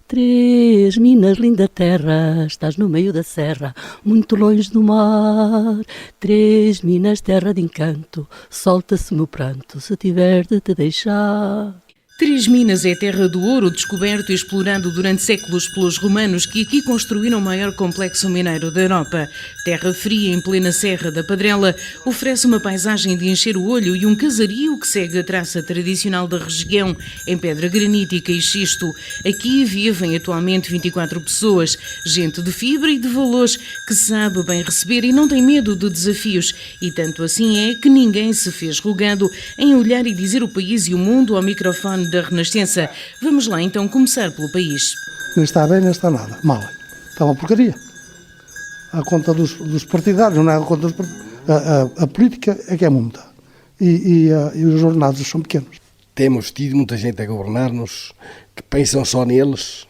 Três minas, linda terra, estás no meio da serra, muito longe do mar. Três minas, terra de encanto, solta-se-me o pranto, se tiver de te deixar. Três Minas é a terra do ouro descoberto e explorado durante séculos pelos romanos que aqui construíram o maior complexo mineiro da Europa. Terra fria em plena Serra da Padrela oferece uma paisagem de encher o olho e um casario que segue a traça tradicional da região em pedra granítica e xisto. Aqui vivem atualmente 24 pessoas, gente de fibra e de valores que sabe bem receber e não tem medo de desafios. E tanto assim é que ninguém se fez rogado em olhar e dizer o país e o mundo ao microfone da Renascença. Vamos lá então começar pelo país. Nem está bem, nem está nada. Mal. Está uma porcaria. A conta dos partidários, não é a conta dos partidários. A política é que é muita. E os ordenados são pequenos. Temos tido muita gente a governar-nos que pensam só neles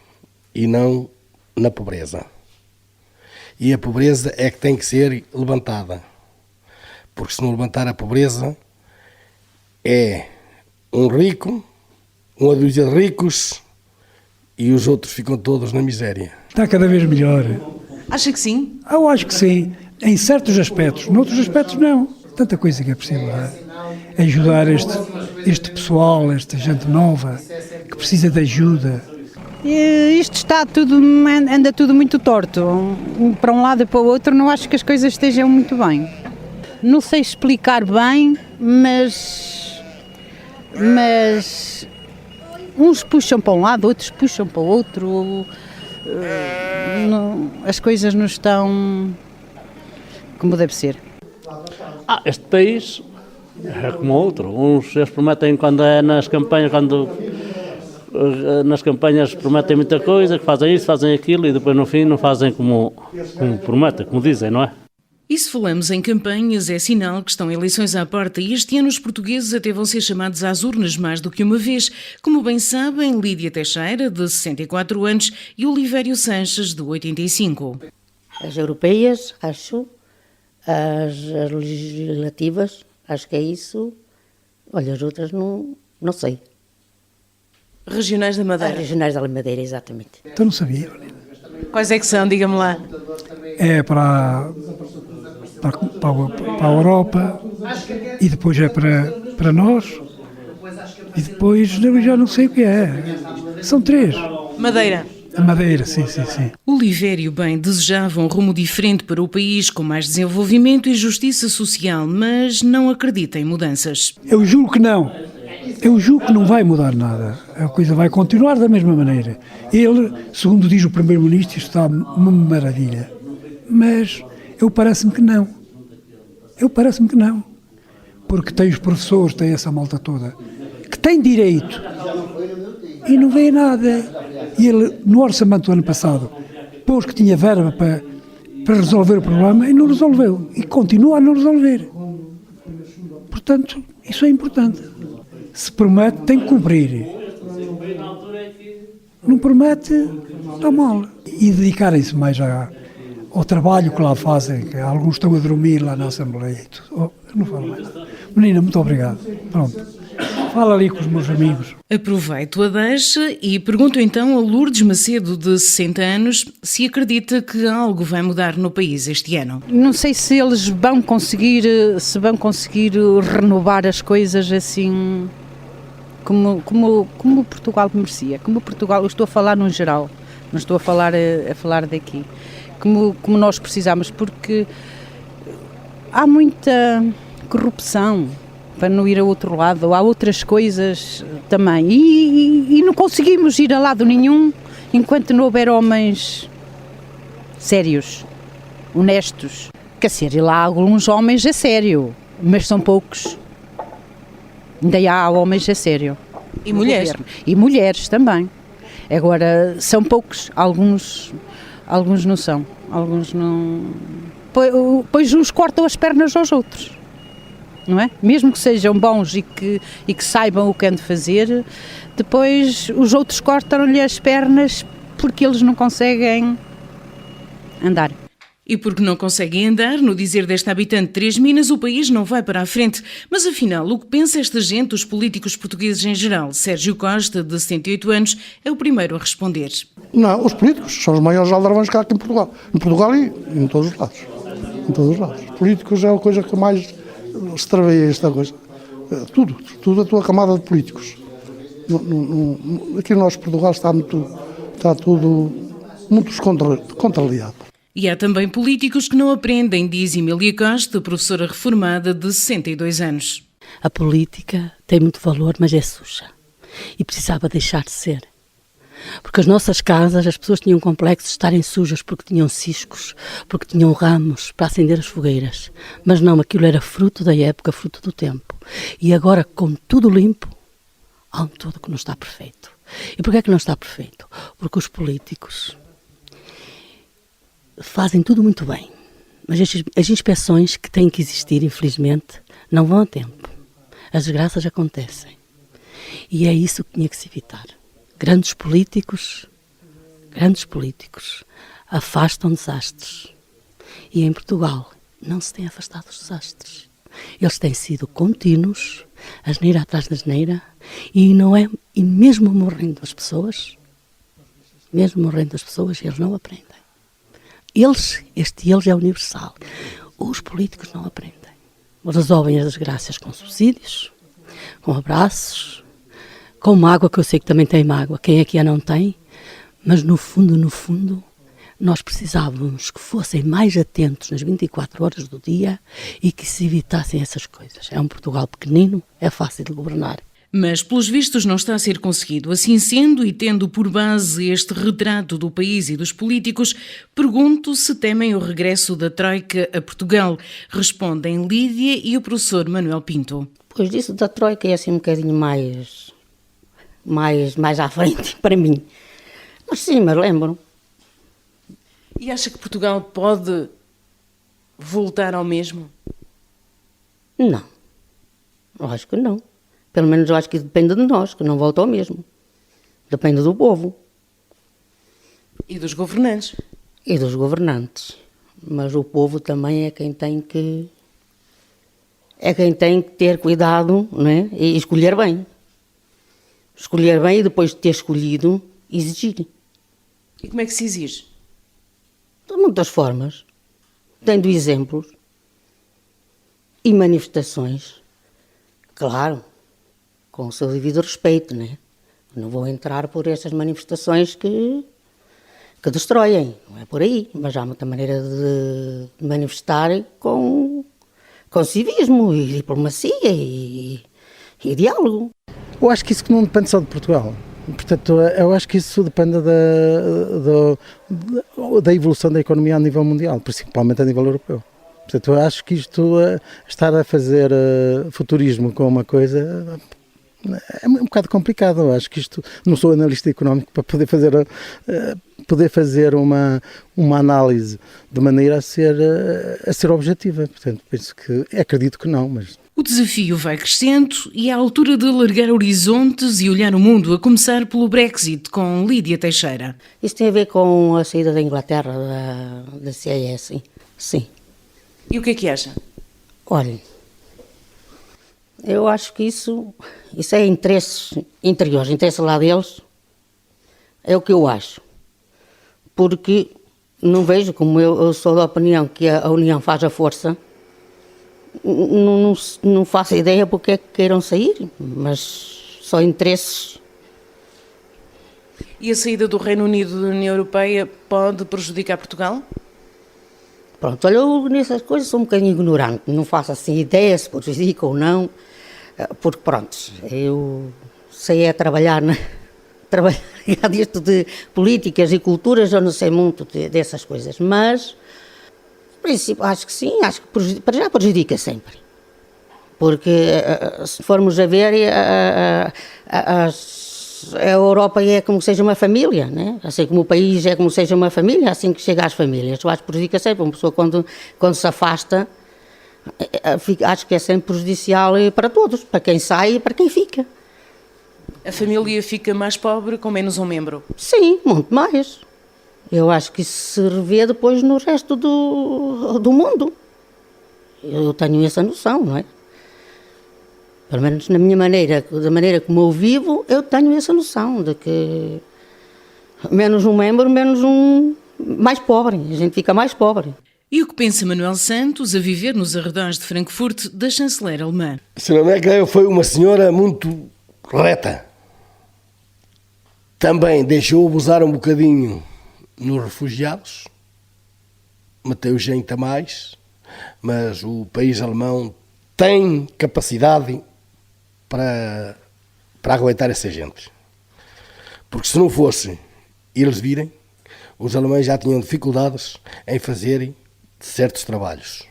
e não na pobreza. E a pobreza é que tem que ser levantada. Porque se não levantar a pobreza, é um rico, uma dúzia de ricos e os outros ficam todos na miséria. Está cada vez melhor. Acha que sim? Eu acho que sim, em certos aspectos. Noutros aspectos não. Tanta coisa que é possível ajudar este pessoal, esta gente nova, que precisa de ajuda. Isto está tudo, anda tudo muito torto. Para um lado e para o outro, não acho que as coisas estejam muito bem. Não sei explicar bem, mas uns puxam para um lado, outros puxam para o outro. As coisas não estão como deve ser. Este país é como outro. Uns eles prometem quando é nas campanhas, nas campanhas prometem muita coisa, que fazem isso, fazem aquilo e depois no fim não fazem como prometem, como dizem, não é? E se falamos em campanhas, é sinal que estão eleições à porta e este ano os portugueses até vão ser chamados às urnas mais do que uma vez. Como bem sabem, Lídia Teixeira, de 64 anos, e Olivério Sanches, de 85. As europeias, acho, as legislativas, acho que é isso. Olha, as outras não sei. Regionais da Madeira. As regionais da Madeira, exatamente. Então não sabia. Quais é que são, diga-me lá? É para a Europa e depois é para nós e depois eu já não sei o que é. São três. Madeira. A Madeira, sim. Olivério bem desejava um rumo diferente para o país, com mais desenvolvimento e justiça social, mas não acredita em mudanças. Eu julgo que não. Eu julgo que não vai mudar nada. A coisa vai continuar da mesma maneira. Ele, segundo diz o Primeiro-Ministro, está uma maravilha. Mas parece-me que não. Porque tem os professores, tem essa malta toda, que tem direito e não vê nada. E ele, no orçamento do ano passado, pôs que tinha verba para resolver o problema e não resolveu. E continua a não resolver. Portanto, isso é importante. Se promete, tem que cumprir. Não promete, está mal. E dedicarem-se mais ao trabalho que lá fazem, que alguns estão a dormir lá na Assembleia e tudo. Não falo mais. Menina, muito obrigado. Pronto. Fala ali com os meus amigos. Aproveito a deixa e pergunto então a Lourdes Macedo, de 60 anos, se acredita que algo vai mudar no país este ano. Não sei se eles vão conseguir renovar as coisas assim como Portugal merecia. Como Portugal, eu estou a falar no geral, não estou a falar daqui. Como nós precisamos, porque há muita corrupção, para não ir a outro lado, há outras coisas também, e não conseguimos ir a lado nenhum enquanto não houver homens sérios, honestos. Quer dizer, e lá há alguns homens a sério, mas são poucos. Ainda há homens a sério. E mulheres? E mulheres também. Agora, são poucos, alguns não são, alguns não... Pois uns cortam as pernas aos outros. Não é? Mesmo que sejam bons e que saibam o que han de fazer, depois os outros cortam-lhe as pernas porque eles não conseguem andar. E porque não conseguem andar, no dizer desta habitante de Três Minas, o país não vai para a frente. Mas afinal, o que pensa esta gente, os políticos portugueses em geral? Sérgio Costa, de 78 anos, é o primeiro a responder. Não, os políticos são os maiores aldrabões que há aqui em Portugal. Em Portugal e em todos os lados. Em todos os lados. Os políticos é a coisa que mais extravia esta coisa. Tudo a tua camada de políticos. Aqui no nosso Portugal está tudo muito descontrolado. E há também políticos que não aprendem, diz Emília Costa, professora reformada de 62 anos. A política tem muito valor, mas é suja. E precisava deixar de ser. Porque as nossas casas, as pessoas tinham complexo de estarem sujas porque tinham ciscos, porque tinham ramos para acender as fogueiras. Mas não, aquilo era fruto da época, fruto do tempo. E agora, com tudo limpo, há um todo que não está perfeito. E porquê é que não está perfeito? Porque os políticos fazem tudo muito bem, mas as inspeções que têm que existir, infelizmente, não vão a tempo. As desgraças acontecem. E é isso que tinha que se evitar. Grandes políticos afastam desastres. E em Portugal não se têm afastado os desastres. Eles têm sido contínuos, asneira atrás da asneira, e mesmo morrendo as pessoas, eles não aprendem. Eles é universal. Os políticos não aprendem. Resolvem as desgraças com subsídios, com abraços, com mágoa, que eu sei que também tem mágoa. Quem é que a não tem? Mas no fundo, nós precisávamos que fossem mais atentos nas 24 horas do dia e que se evitassem essas coisas. É um Portugal pequenino, é fácil de governar. Mas, pelos vistos, não está a ser conseguido. Assim sendo, e tendo por base este retrato do país e dos políticos, pergunto se temem o regresso da Troika a Portugal. Respondem Lídia e o professor Manuel Pinto. Pois disso da Troika é assim um bocadinho mais à frente para mim. Mas sim, mas lembro. E acha que Portugal pode voltar ao mesmo? Não. Eu acho que não. Pelo menos eu acho que depende de nós, que não volta ao mesmo. Depende do povo. E dos governantes? E dos governantes. Mas o povo também é quem tem que ter cuidado, não é? E escolher bem. Escolher bem e depois de ter escolhido, exigir. E como é que se exige? De muitas formas. Tendo exemplos e manifestações. Claro. Com o seu devido respeito, né? Não vou entrar por essas manifestações que destroem, não é por aí, mas há muita maneira de manifestar com civismo e diplomacia e diálogo. Eu acho que isso não depende só de Portugal. Portanto, eu acho que isso depende da evolução da economia a nível mundial, principalmente a nível europeu. Portanto, eu acho que isto, estar a fazer futurismo com uma coisa, é um bocado complicado. Eu acho que isto, não sou analista económico para poder fazer uma análise de maneira a ser objetiva. Portanto, acredito que não, mas... O desafio vai crescendo e é a altura de alargar horizontes e olhar o mundo, a começar pelo Brexit, com Lídia Teixeira. Isso tem a ver com a saída da Inglaterra, da CES, sim. E o que é que acha? Olha, eu acho que isso é interesses interiores, interesse lá deles, é o que eu acho. Porque não vejo, como eu sou da opinião que a união faz a força, não faço ideia porque é que queiram sair, mas só interesses. E a saída do Reino Unido da União Europeia pode prejudicar Portugal? Pronto, olha, eu nessas coisas sou um bocadinho ignorante, não faço assim ideia se prejudica ou não, porque pronto, eu sei trabalhar disto de políticas e culturas, eu não sei muito dessas coisas, mas em princípio acho que sim, acho que para já prejudica sempre, porque se formos a ver a Europa é como se seja uma família, né? Assim como o país é como se seja uma família, assim que chega às famílias. Eu acho que prejudica sempre. Uma pessoa quando se afasta, acho que é sempre prejudicial para todos, para quem sai e para quem fica. A família fica mais pobre com menos um membro? Sim, muito mais. Eu acho que isso se revê depois no resto do mundo. Eu tenho essa noção, não é? Pelo menos na minha maneira, da maneira como eu vivo, eu tenho essa noção de que menos um membro, menos um mais pobre. A gente fica mais pobre. E o que pensa Manuel Santos, a viver nos arredores de Frankfurt, da chanceler alemã? A senhora Merkel foi uma senhora muito reta. Também deixou abusar um bocadinho nos refugiados, meteu gente a mais, mas o país alemão tem capacidade para aguentar essa gente. Porque se não fosse eles virem, os alemães já tinham dificuldades em fazerem certos trabalhos.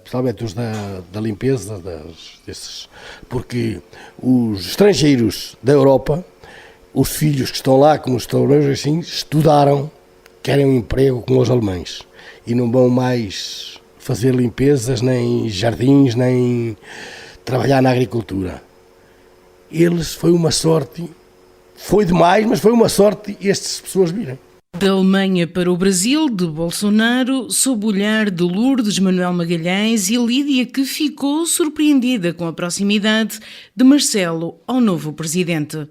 Principalmente os da limpeza, porque os estrangeiros da Europa, os filhos que estão lá, como estão assim, estudaram, querem um emprego com os alemães e não vão mais fazer limpezas, nem jardins, nem trabalhar na agricultura. Eles, foi uma sorte, foi demais, mas foi uma sorte estas pessoas virem. Da Alemanha para o Brasil, de Bolsonaro, sob o olhar de Lourdes Manuel Magalhães e Lídia, que ficou surpreendida com a proximidade de Marcelo ao novo presidente.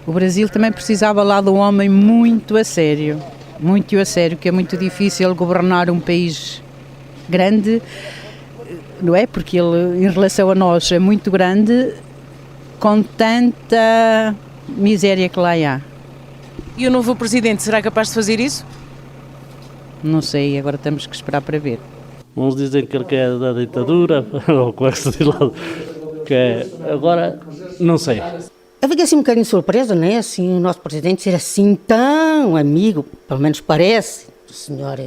O Brasil também precisava lá de um homem muito a sério, que é muito difícil governar um país grande, não é? Porque ele, em relação a nós, é muito grande, com tanta miséria que lá há. E o novo presidente será capaz de fazer isso? Não sei, agora temos que esperar para ver. Uns dizem que ele quer da ditadura, ou com esta de lado, que é, agora não sei. Eu fiquei assim um bocadinho surpresa, né? Assim, o nosso presidente ser assim tão amigo, pelo menos parece, do senhor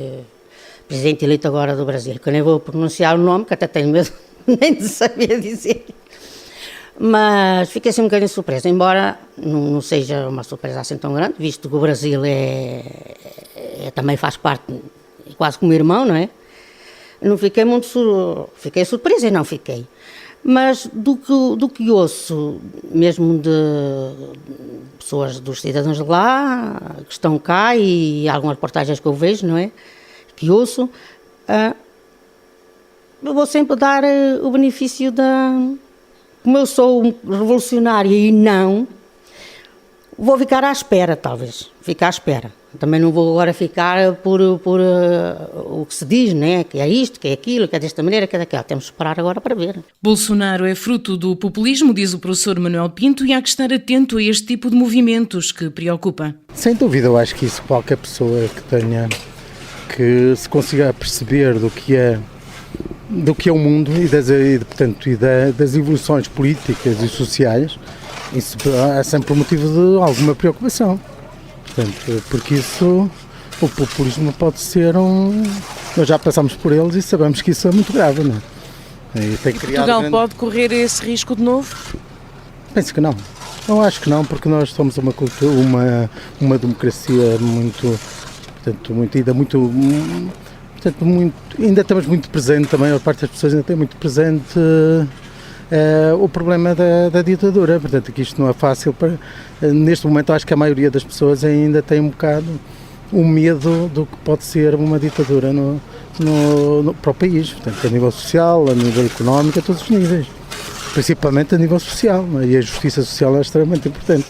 presidente eleito agora do Brasil, que eu nem vou pronunciar o nome, que até tenho medo nem de saber dizer. Mas fiquei assim um bocadinho surpresa, embora não seja uma surpresa assim tão grande, visto que o Brasil também faz parte, quase como irmão, não é? Não fiquei muito fiquei surpresa e não fiquei. Mas do que ouço, mesmo de pessoas, dos cidadãos de lá, que estão cá, e algumas reportagens que eu vejo, não é? Que ouço, eu vou sempre dar o benefício como eu sou revolucionária e não, vou ficar à espera, talvez. Ficar à espera. Também não vou agora ficar por o que se diz, né? Que é isto, que é aquilo, que é desta maneira, que é daquela. Temos que esperar agora para ver. Bolsonaro é fruto do populismo, diz o professor Manuel Pinto, e há que estar atento a este tipo de movimentos que preocupa. Sem dúvida, eu acho que isso qualquer pessoa que se consiga perceber do que é o mundo e das evoluções políticas e sociais, isso é sempre um motivo de alguma preocupação. Portanto, porque o populismo pode ser nós já passamos por eles e sabemos que isso é muito grave, não é? Portugal pode correr esse risco de novo? Penso que não. Eu acho que não, porque nós somos uma cultura, uma democracia ainda estamos muito presente também, a parte das pessoas ainda tem muito presente o problema da ditadura, portanto que isto não é fácil. Neste momento acho que a maioria das pessoas ainda tem um bocado o medo do que pode ser uma ditadura para o país, portanto a nível social, a nível económico, a todos os níveis, principalmente a nível social, e a justiça social é extremamente importante.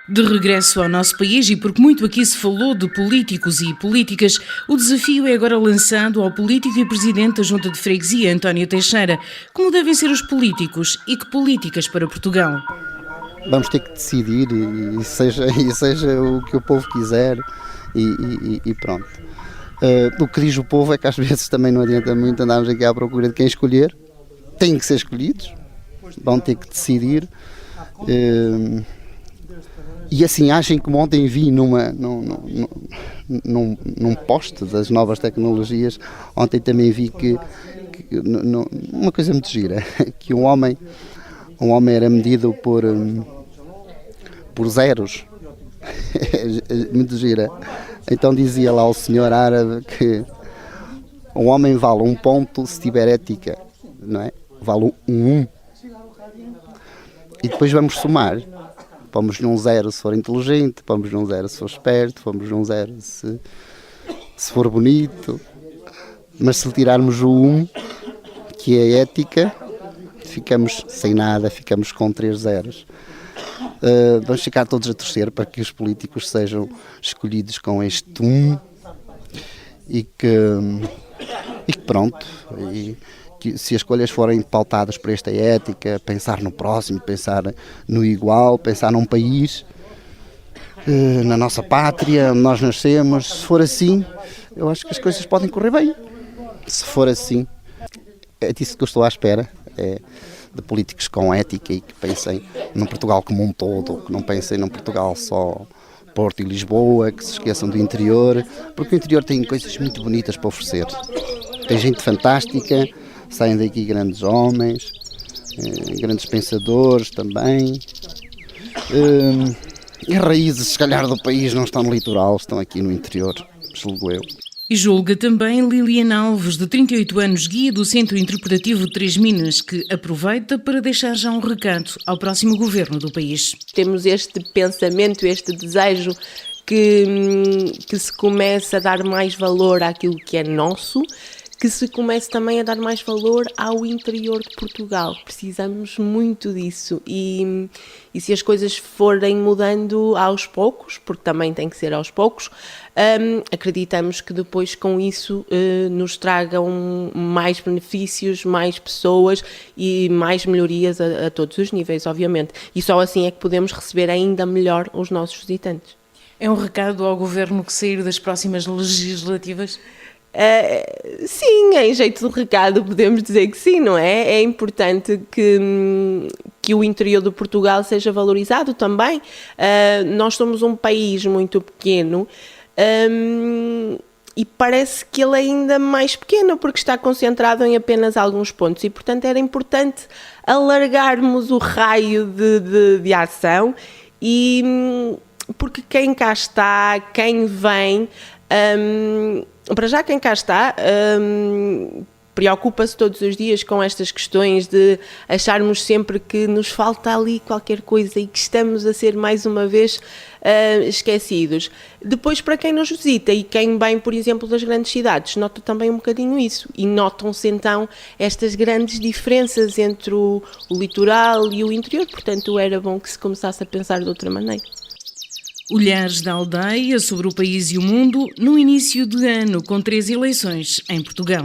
De regresso ao nosso país, e porque muito aqui se falou de políticos e políticas, o desafio é agora lançado ao político e presidente da Junta de Freguesia, António Teixeira. Como devem ser os políticos e que políticas para Portugal? Vamos ter que decidir e seja o que o povo quiser e pronto. O que diz o povo é que às vezes também não adianta muito andarmos aqui à procura de quem escolher. Têm que ser escolhidos, vão ter que decidir. E assim, achem como ontem vi num post das novas tecnologias, ontem também vi que uma coisa muito gira, que um homem era medido por zeros, muito gira. Então dizia lá o senhor árabe que um homem vale 1 ponto se tiver ética, não é? Vale 1. E depois vamos somar. Pomos-lhe um 0 se for inteligente, pomos-lhe um 0 se for esperto, pomos-lhe um 0 se for bonito. Mas se lhe tirarmos o 1, que é a ética, ficamos sem nada, ficamos com 3 zeros. Vamos ficar todos a torcer para que os políticos sejam escolhidos com este 1 e que pronto, e que se as escolhas forem pautadas por esta ética, pensar no próximo, pensar no igual, pensar num país, na nossa pátria, onde nós nascemos, se for assim, eu acho que as coisas podem correr bem. Se for assim, é disso que eu estou à espera, de políticos com ética e que pensem num Portugal como um todo, que não pensem num Portugal só Porto e Lisboa, que se esqueçam do interior, porque o interior tem coisas muito bonitas para oferecer. Tem gente fantástica, saem daqui grandes homens, grandes pensadores também. E raízes, se calhar, do país não estão no litoral, estão aqui no interior, julgo eu. E julga também Liliana Alves, de 38 anos, guia do Centro Interpretativo Três Minas, que aproveita para deixar já um recado ao próximo governo do país. Temos este pensamento, este desejo que se comece a dar mais valor àquilo que é nosso, que se comece também a dar mais valor ao interior de Portugal. Precisamos muito disso e se as coisas forem mudando aos poucos, porque também tem que ser aos poucos, acreditamos que depois com isso nos tragam mais benefícios, mais pessoas e mais melhorias a todos os níveis, obviamente. E só assim é que podemos receber ainda melhor os nossos visitantes. É um recado ao governo que sair das próximas legislativas? Sim, em jeito de recado podemos dizer que sim, não é? É importante que o interior de Portugal seja valorizado também. Nós somos um país muito pequeno e parece que ele é ainda mais pequeno porque está concentrado em apenas alguns pontos e, portanto, era importante alargarmos o raio de ação e porque quem cá está, quem vem... para já quem cá está preocupa-se todos os dias com estas questões de acharmos sempre que nos falta ali qualquer coisa e que estamos a ser mais uma vez esquecidos. Depois, para quem nos visita e quem vem, por exemplo, das grandes cidades, nota também um bocadinho isso e notam-se então estas grandes diferenças entre o litoral e o interior, portanto era bom que se começasse a pensar de outra maneira. Olhares da aldeia sobre o país e o mundo no início de ano, com 3 eleições em Portugal.